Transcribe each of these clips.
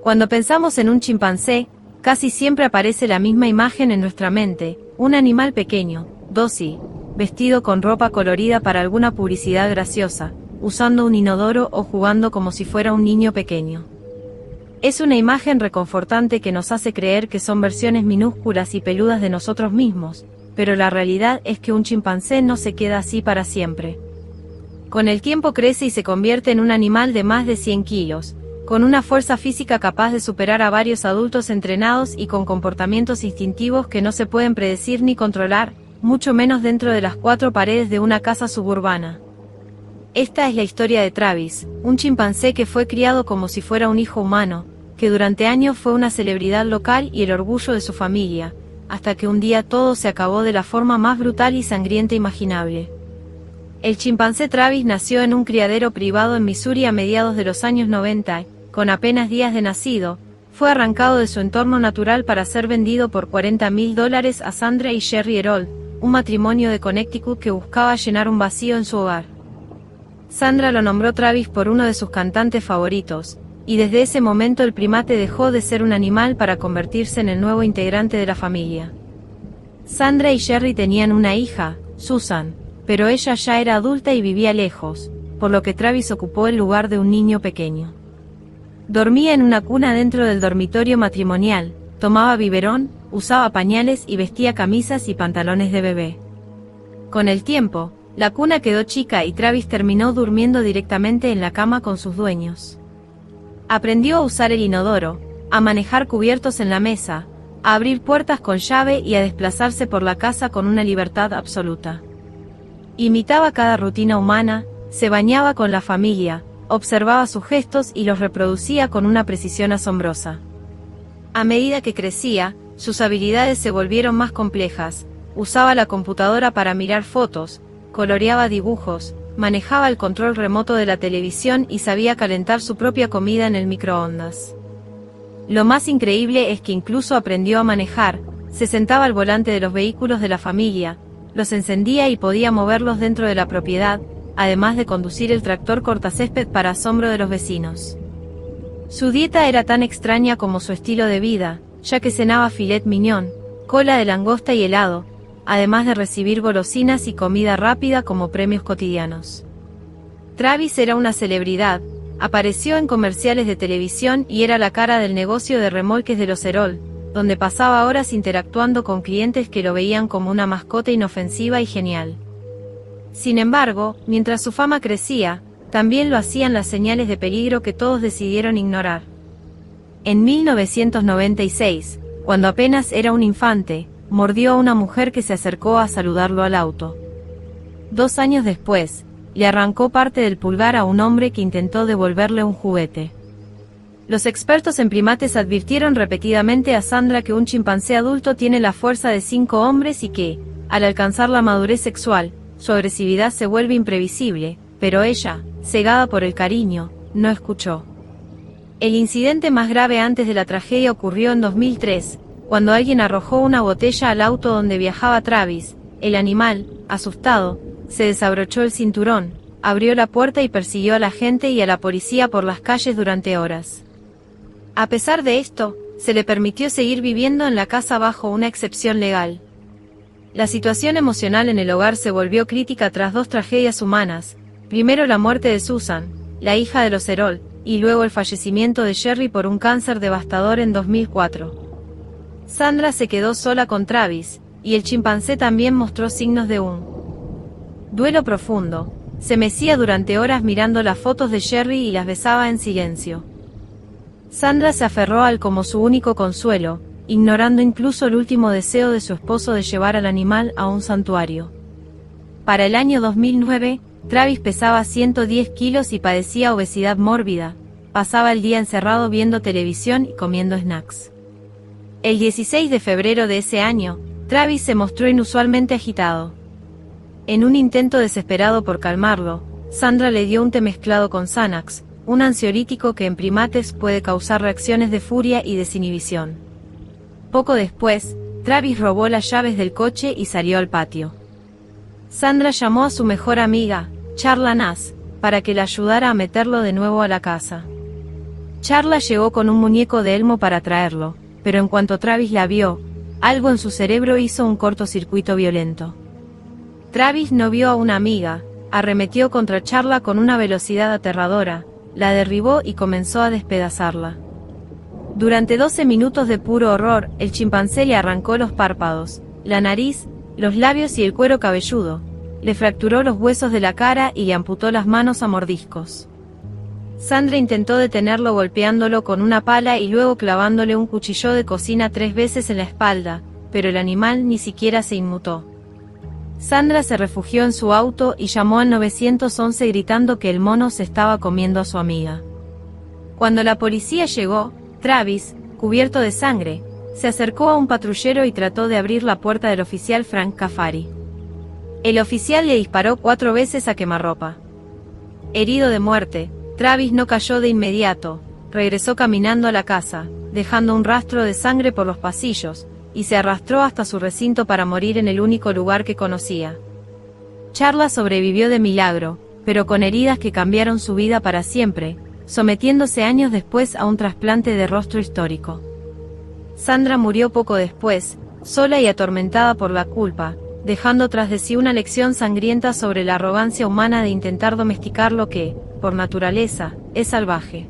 Cuando pensamos en un chimpancé, casi siempre aparece la misma imagen en nuestra mente: un animal pequeño, dócil, vestido con ropa colorida para alguna publicidad graciosa, usando un inodoro o jugando como si fuera un niño pequeño. Es una imagen reconfortante que nos hace creer que son versiones minúsculas y peludas de nosotros mismos, pero la realidad es que un chimpancé no se queda así para siempre. Con el tiempo crece y se convierte en un animal de más de 100 kilos, con una fuerza física capaz de superar a varios adultos entrenados y con comportamientos instintivos que no se pueden predecir ni controlar, mucho menos dentro de las 4 paredes de una casa suburbana. Esta es la historia de Travis, un chimpancé que fue criado como si fuera un hijo humano, que durante años fue una celebridad local y el orgullo de su familia, hasta que un día todo se acabó de la forma más brutal y sangrienta imaginable. El chimpancé Travis nació en un criadero privado en Missouri a mediados de los años 90, con apenas días de nacido, fue arrancado de su entorno natural para ser vendido por $40,000 a Sandra y Jerry Herold, un matrimonio de Connecticut que buscaba llenar un vacío en su hogar. Sandra lo nombró Travis por uno de sus cantantes favoritos, y desde ese momento el primate dejó de ser un animal para convertirse en el nuevo integrante de la familia. Sandra y Jerry tenían una hija, Susan, pero ella ya era adulta y vivía lejos, por lo que Travis ocupó el lugar de un niño pequeño. Dormía en una cuna dentro del dormitorio matrimonial, tomaba biberón, usaba pañales y vestía camisas y pantalones de bebé. Con el tiempo, la cuna quedó chica y Travis terminó durmiendo directamente en la cama con sus dueños. Aprendió a usar el inodoro, a manejar cubiertos en la mesa, a abrir puertas con llave y a desplazarse por la casa con una libertad absoluta. Imitaba cada rutina humana, se bañaba con la familia, observaba sus gestos y los reproducía con una precisión asombrosa. A medida que crecía, sus habilidades se volvieron más complejas, usaba la computadora para mirar fotos, coloreaba dibujos, manejaba el control remoto de la televisión y sabía calentar su propia comida en el microondas. Lo más increíble es que incluso aprendió a manejar, se sentaba al volante de los vehículos de la familia, los encendía y podía moverlos dentro de la propiedad, además de conducir el tractor cortacésped para asombro de los vecinos. Su dieta era tan extraña como su estilo de vida, ya que cenaba filet mignon, cola de langosta y helado, además de recibir golosinas y comida rápida como premios cotidianos. Travis era una celebridad, apareció en comerciales de televisión y era la cara del negocio de remolques de los Herold, donde pasaba horas interactuando con clientes que lo veían como una mascota inofensiva y genial. Sin embargo, mientras su fama crecía, también lo hacían las señales de peligro que todos decidieron ignorar. En 1996, cuando apenas era un infante, mordió a una mujer que se acercó a saludarlo al auto. 2 años después, le arrancó parte del pulgar a un hombre que intentó devolverle un juguete. Los expertos en primates advirtieron repetidamente a Sandra que un chimpancé adulto tiene la fuerza de 5 hombres y que, al alcanzar la madurez sexual, su agresividad se vuelve imprevisible, pero ella, cegada por el cariño, no escuchó. El incidente más grave antes de la tragedia ocurrió en 2003, cuando alguien arrojó una botella al auto donde viajaba Travis. El animal, asustado, se desabrochó el cinturón, abrió la puerta y persiguió a la gente y a la policía por las calles durante horas. A pesar de esto, se le permitió seguir viviendo en la casa bajo una excepción legal. La situación emocional en el hogar se volvió crítica tras 2 tragedias humanas, primero la muerte de Susan, la hija de los Herold, y luego el fallecimiento de Jerry por un cáncer devastador en 2004. Sandra se quedó sola con Travis, y el chimpancé también mostró signos de un duelo profundo. Se mecía durante horas mirando las fotos de Jerry y las besaba en silencio. Sandra se aferró a él como su único consuelo, ignorando incluso el último deseo de su esposo de llevar al animal a un santuario. Para el año 2009, Travis pesaba 110 kilos y padecía obesidad mórbida, pasaba el día encerrado viendo televisión y comiendo snacks. El 16 de febrero de ese año, Travis se mostró inusualmente agitado. En un intento desesperado por calmarlo, Sandra le dio un té mezclado con Xanax, un ansiolítico que en primates puede causar reacciones de furia y desinhibición. Poco después, Travis robó las llaves del coche y salió al patio. Sandra llamó a su mejor amiga, Charla Nass, para que la ayudara a meterlo de nuevo a la casa. Charla llegó con un muñeco de Elmo para traerlo, pero en cuanto Travis la vio, algo en su cerebro hizo un cortocircuito violento. Travis no vio a una amiga, arremetió contra Charla con una velocidad aterradora, la derribó y comenzó a despedazarla. Durante 12 minutos de puro horror, el chimpancé le arrancó los párpados, la nariz, los labios y el cuero cabelludo, le fracturó los huesos de la cara y le amputó las manos a mordiscos. Sandra intentó detenerlo golpeándolo con una pala y luego clavándole un cuchillo de cocina 3 veces en la espalda, pero el animal ni siquiera se inmutó. Sandra se refugió en su auto y llamó al 911 gritando que el mono se estaba comiendo a su amiga. Cuando la policía llegó, Travis, cubierto de sangre, se acercó a un patrullero y trató de abrir la puerta del oficial Frank Cafari. El oficial le disparó 4 veces a quemarropa. Herido de muerte, Travis no cayó de inmediato, regresó caminando a la casa, dejando un rastro de sangre por los pasillos, y se arrastró hasta su recinto para morir en el único lugar que conocía. Charla sobrevivió de milagro, pero con heridas que cambiaron su vida para siempre, sometiéndose años después a un trasplante de rostro histórico. Sandra murió poco después, sola y atormentada por la culpa, dejando tras de sí una lección sangrienta sobre la arrogancia humana de intentar domesticar lo que, por naturaleza, es salvaje.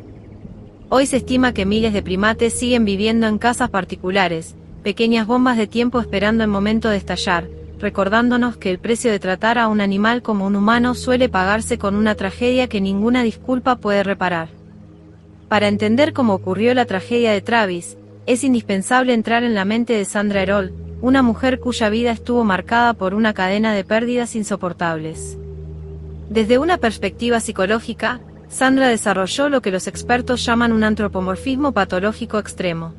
Hoy se estima que miles de primates siguen viviendo en casas particulares, pequeñas bombas de tiempo esperando el momento de estallar, recordándonos que el precio de tratar a un animal como un humano suele pagarse con una tragedia que ninguna disculpa puede reparar. Para entender cómo ocurrió la tragedia de Travis, es indispensable entrar en la mente de Sandra Herold, una mujer cuya vida estuvo marcada por una cadena de pérdidas insoportables. Desde una perspectiva psicológica, Sandra desarrolló lo que los expertos llaman un antropomorfismo patológico extremo.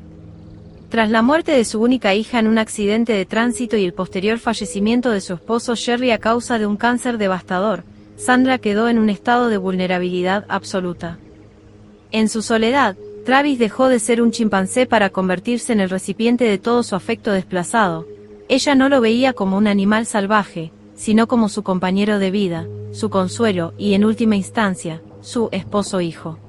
Tras la muerte de su única hija en un accidente de tránsito y el posterior fallecimiento de su esposo Jerry a causa de un cáncer devastador, Sandra quedó en un estado de vulnerabilidad absoluta. En su soledad, Travis dejó de ser un chimpancé para convertirse en el recipiente de todo su afecto desplazado. Ella no lo veía como un animal salvaje, sino como su compañero de vida, su consuelo y, en última instancia, su esposo-hijo.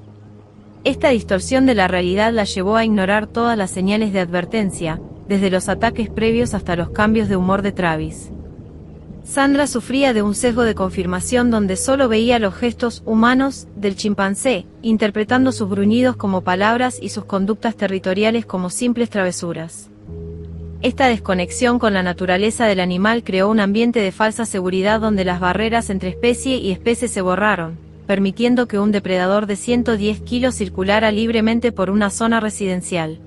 Esta distorsión de la realidad la llevó a ignorar todas las señales de advertencia, desde los ataques previos hasta los cambios de humor de Travis. Sandra sufría de un sesgo de confirmación donde solo veía los gestos humanos del chimpancé, interpretando sus gruñidos como palabras y sus conductas territoriales como simples travesuras. Esta desconexión con la naturaleza del animal creó un ambiente de falsa seguridad donde las barreras entre especie y especie se borraron, permitiendo que un depredador de 110 kilos circulara libremente por una zona residencial.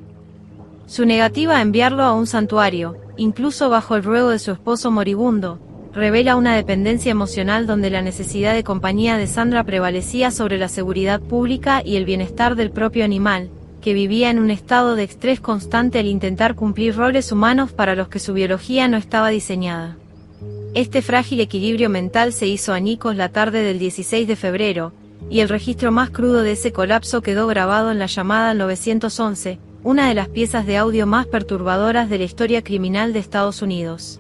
Su negativa a enviarlo a un santuario, incluso bajo el ruego de su esposo moribundo, revela una dependencia emocional donde la necesidad de compañía de Sandra prevalecía sobre la seguridad pública y el bienestar del propio animal, que vivía en un estado de estrés constante al intentar cumplir roles humanos para los que su biología no estaba diseñada. Este frágil equilibrio mental se hizo añicos la tarde del 16 de febrero, y el registro más crudo de ese colapso quedó grabado en la llamada al 911, una de las piezas de audio más perturbadoras de la historia criminal de Estados Unidos.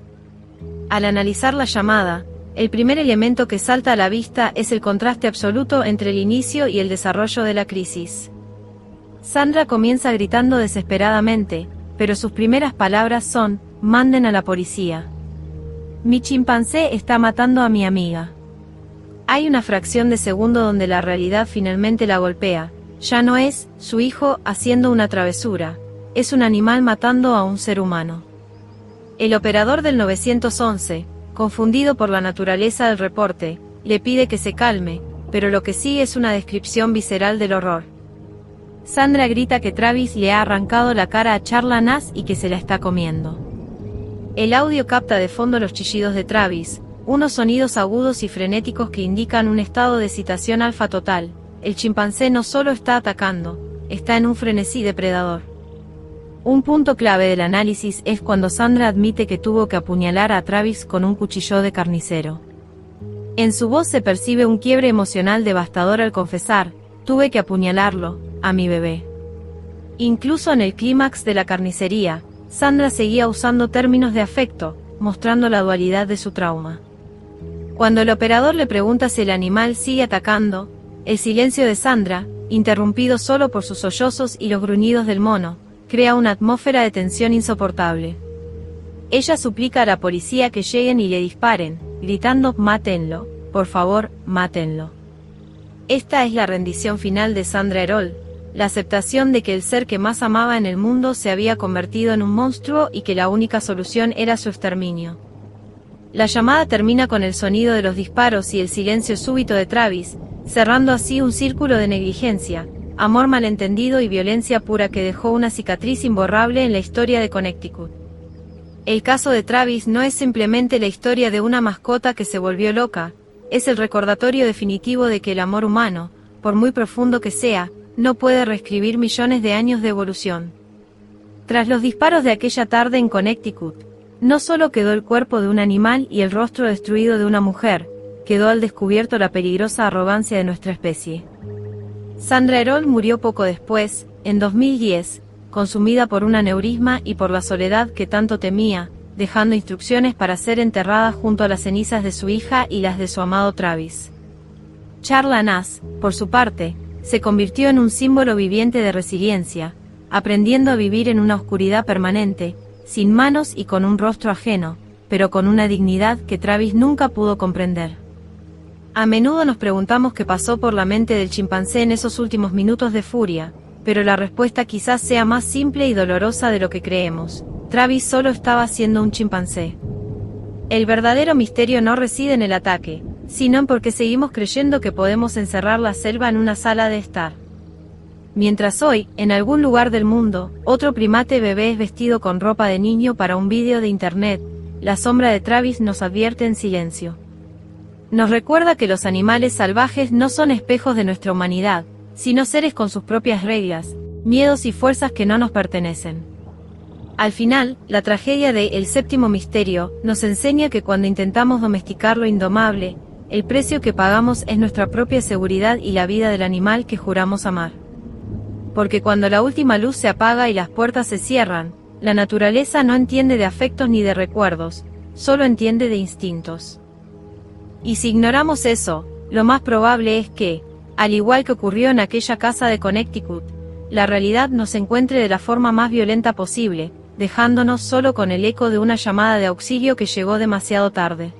Al analizar la llamada, el primer elemento que salta a la vista es el contraste absoluto entre el inicio y el desarrollo de la crisis. Sandra comienza gritando desesperadamente, pero sus primeras palabras son: "Manden a la policía. Mi chimpancé está matando a mi amiga". Hay una fracción de segundo donde la realidad finalmente la golpea. Ya no es su hijo haciendo una travesura, es un animal matando a un ser humano. El operador del 911, confundido por la naturaleza del reporte, le pide que se calme, pero lo que sigue es una descripción visceral del horror. Sandra grita que Travis le ha arrancado la cara a Charla Nass y que se la está comiendo. El audio capta de fondo los chillidos de Travis, unos sonidos agudos y frenéticos que indican un estado de excitación alfa total. El chimpancé no solo está atacando, está en un frenesí depredador. Un punto clave del análisis es cuando Sandra admite que tuvo que apuñalar a Travis con un cuchillo de carnicero. En su voz se percibe un quiebre emocional devastador al confesar: "Tuve que apuñalarlo, a mi bebé". Incluso en el clímax de la carnicería, Sandra seguía usando términos de afecto, mostrando la dualidad de su trauma. Cuando el operador le pregunta si el animal sigue atacando, El silencio de Sandra, interrumpido solo por sus sollozos y los gruñidos del mono, crea una atmósfera de tensión insoportable. Ella suplica a la policía que lleguen y le disparen, gritando: «Mátenlo, por favor, mátenlo». Esta es la rendición final de Sandra Erol, la aceptación de que el ser que más amaba en el mundo se había convertido en un monstruo y que la única solución era su exterminio. La llamada termina con el sonido de los disparos y el silencio súbito de Travis, cerrando así un círculo de negligencia, amor malentendido y violencia pura que dejó una cicatriz imborrable en la historia de Connecticut. El caso de Travis no es simplemente la historia de una mascota que se volvió loca, es el recordatorio definitivo de que el amor humano, por muy profundo que sea, no puede reescribir millones de años de evolución. Tras los disparos de aquella tarde en Connecticut, no solo quedó el cuerpo de un animal y el rostro destruido de una mujer, quedó al descubierto la peligrosa arrogancia de nuestra especie. Sandra Erol murió poco después, en 2010, consumida por un aneurisma y por la soledad que tanto temía, dejando instrucciones para ser enterrada junto a las cenizas de su hija y las de su amado Travis. Charla Nass, por su parte, se convirtió en un símbolo viviente de resiliencia, aprendiendo a vivir en una oscuridad permanente, sin manos y con un rostro ajeno, pero con una dignidad que Travis nunca pudo comprender. A menudo nos preguntamos qué pasó por la mente del chimpancé en esos últimos minutos de furia, pero la respuesta quizás sea más simple y dolorosa de lo que creemos. Travis solo estaba siendo un chimpancé. El verdadero misterio no reside en el ataque, sino en por qué seguimos creyendo que podemos encerrar la selva en una sala de estar. Mientras hoy, en algún lugar del mundo, otro primate bebé es vestido con ropa de niño para un vídeo de internet, la sombra de Travis nos advierte en silencio. Nos recuerda que los animales salvajes no son espejos de nuestra humanidad, sino seres con sus propias reglas, miedos y fuerzas que no nos pertenecen. Al final, la tragedia de El Séptimo Misterio nos enseña que cuando intentamos domesticar lo indomable, el precio que pagamos es nuestra propia seguridad y la vida del animal que juramos amar. Porque cuando la última luz se apaga y las puertas se cierran, la naturaleza no entiende de afectos ni de recuerdos, solo entiende de instintos. Y si ignoramos eso, lo más probable es que, al igual que ocurrió en aquella casa de Connecticut, la realidad nos encuentre de la forma más violenta posible, dejándonos solo con el eco de una llamada de auxilio que llegó demasiado tarde.